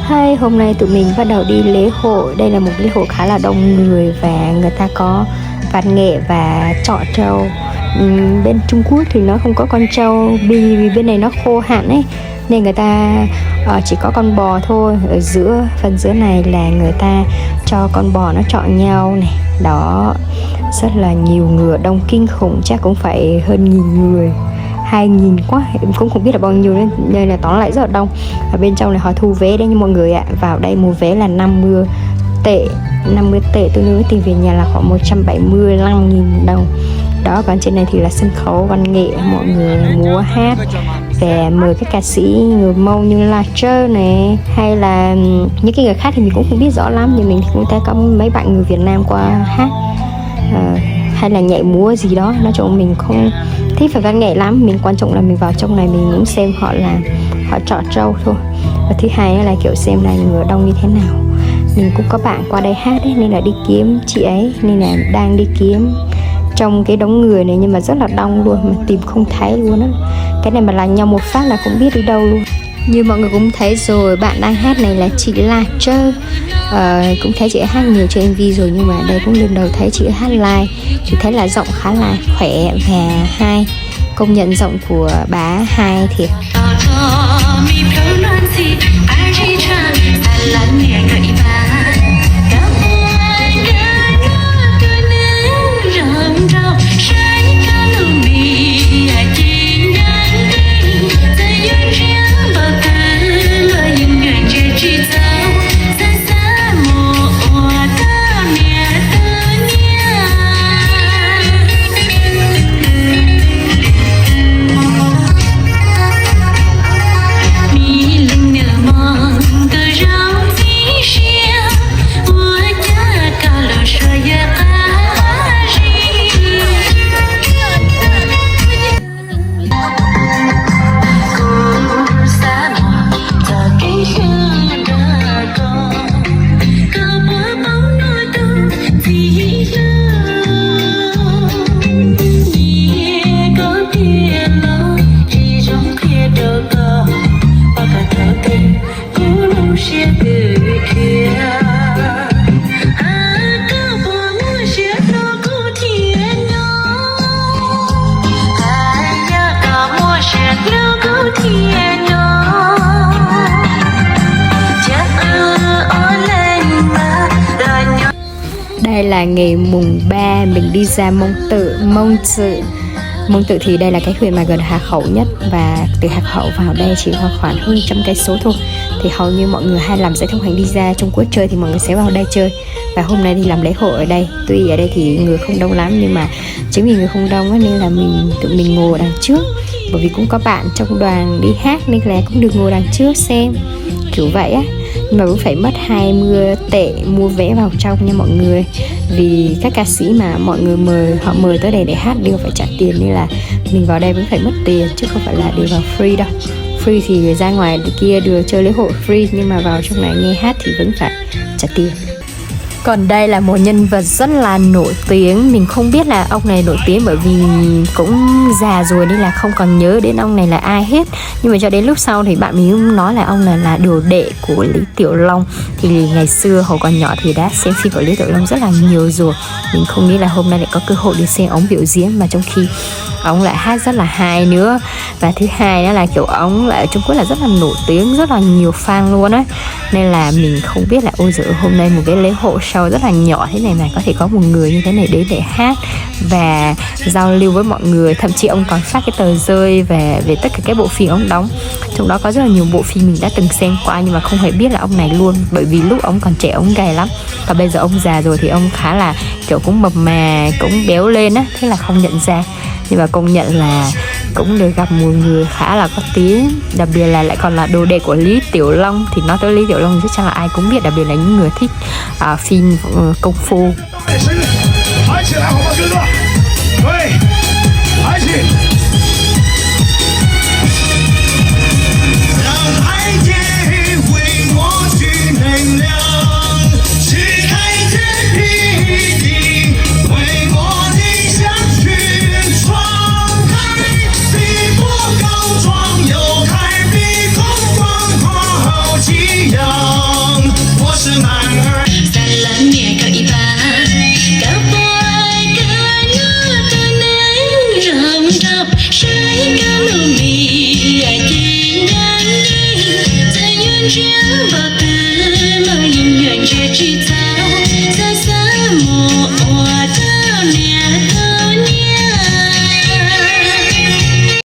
Hi, hôm nay tụi mình bắt đầu đi lễ hội. Đây là một lễ hội khá là đông người và người ta có văn nghệ và chọi trâu. Bên Trung Quốc thì nó không có con trâu vì bên này nó khô hạn ấy, nên người ta chỉ có con bò thôi. Ở phần giữa này là người ta cho con bò nó chọi nhau này. Đó, rất là nhiều người, đông kinh khủng, chắc cũng phải hơn 1.000 người, 2.000 quá, em cũng không biết là bao nhiêu nên là tóm lại rất là đông. Ở bên trong này họ thu vé đấy nha mọi người ạ. Vào đây mua vé là 50 tệ, tôi nhớ tiền về nhà là khoảng 175.000 đồng. Đó, còn trên này thì là sân khấu văn nghệ, mọi người múa hát và mời các ca sĩ người Mông như là Trơ này, hay là những cái người khác thì mình cũng không biết rõ lắm, nhưng mình thì cũng thấy có mấy bạn người Việt Nam qua hát hay là nhảy múa gì đó. Nói chung mình không thích phải văn nghệ lắm, mình quan trọng là mình vào trong này mình muốn xem họ làm, họ chọi trâu thôi. Và thứ hai là kiểu xem là người đông như thế nào. Mình cũng có bạn qua đây hát ấy, nên là đi kiếm chị ấy, nên là đang đi kiếm trong cái đống người này, nhưng mà rất là đông luôn mà tìm không thấy luôn á. Cái này mà là nhau một phát là không biết đi đâu luôn. Như mọi người cũng thấy rồi, bạn đang hát này là chị La Trơ. Cũng thấy chị ấy hát nhiều trên MV rồi, nhưng mà đây cũng lần đầu thấy chị ấy hát live. Thì thấy là giọng khá là khỏe và hay, công nhận giọng của bà hay thiệt. Đây là ngày mùng 3 mình đi ra Mông Tự thì đây là cái huyện mà gần Hà Khẩu nhất, và từ Hà Khẩu vào đây chỉ khoảng hơn 100 cây số thôi. Thì hầu như mọi người hay làm giấy thông hành đi ra Trung Quốc chơi thì mọi người sẽ vào đây chơi. Và hôm nay thì làm lễ hội ở đây. Tuy ở đây thì người không đông lắm, nhưng mà chính vì người không đông á, nên là tụi mình ngồi ở đằng trước. Bởi vì cũng có bạn trong đoàn đi hát nên là cũng được ngồi đằng trước xem, kiểu vậy á. Nhưng mà cũng phải mất 20 tệ mua vé vào trong nha mọi người. Vì các ca sĩ mà mọi người mời tới đây để hát đều phải trả tiền, nên là mình vào đây vẫn phải mất tiền, chứ không phải là đều vào free đâu. Free thì ra ngoài kia được chơi lễ hội free, nhưng mà vào trong này nghe hát thì vẫn phải trả tiền. Còn đây là một nhân vật rất là nổi tiếng. Mình không biết là ông này nổi tiếng bởi vì cũng già rồi nên là không còn nhớ đến ông này là ai hết. Nhưng mà cho đến lúc sau thì bạn mình cũng nói là ông này là đồ đệ của Lý Tiểu Long. Thì ngày xưa hồi còn nhỏ thì đã xem phim của Lý Tiểu Long rất là nhiều rồi. Mình không nghĩ là hôm nay lại có cơ hội đi xem ông biểu diễn, mà trong khi ông lại hát rất là hay nữa. Và thứ hai đó là kiểu ông lại ở Trung Quốc là rất là nổi tiếng, rất là nhiều fan luôn á. Nên là mình không biết là ôi giời, hôm nay một cái lễ hội show rất là nhỏ thế này mà có thể có một người như thế này đến để hát và giao lưu với mọi người. Thậm chí ông còn phát cái tờ rơi về tất cả cái bộ phim ông đóng. Trong đó có rất là nhiều bộ phim mình đã từng xem qua nhưng mà không hề biết là ông này luôn. Bởi vì lúc ông còn trẻ ông gầy lắm, và bây giờ ông già rồi thì ông khá là kiểu cũng mập mà, cũng béo lên á, thế là không nhận ra. Nhưng mà công nhận là cũng được gặp một người khá là có tiếng, đặc biệt là lại còn là đồ đệ của Lý Tiểu Long. Thì nói tới Lý Tiểu Long chắc chắn là ai cũng biết, đặc biệt là những người thích phim công phu. Yeah. 在远见吧，不了永远结局在。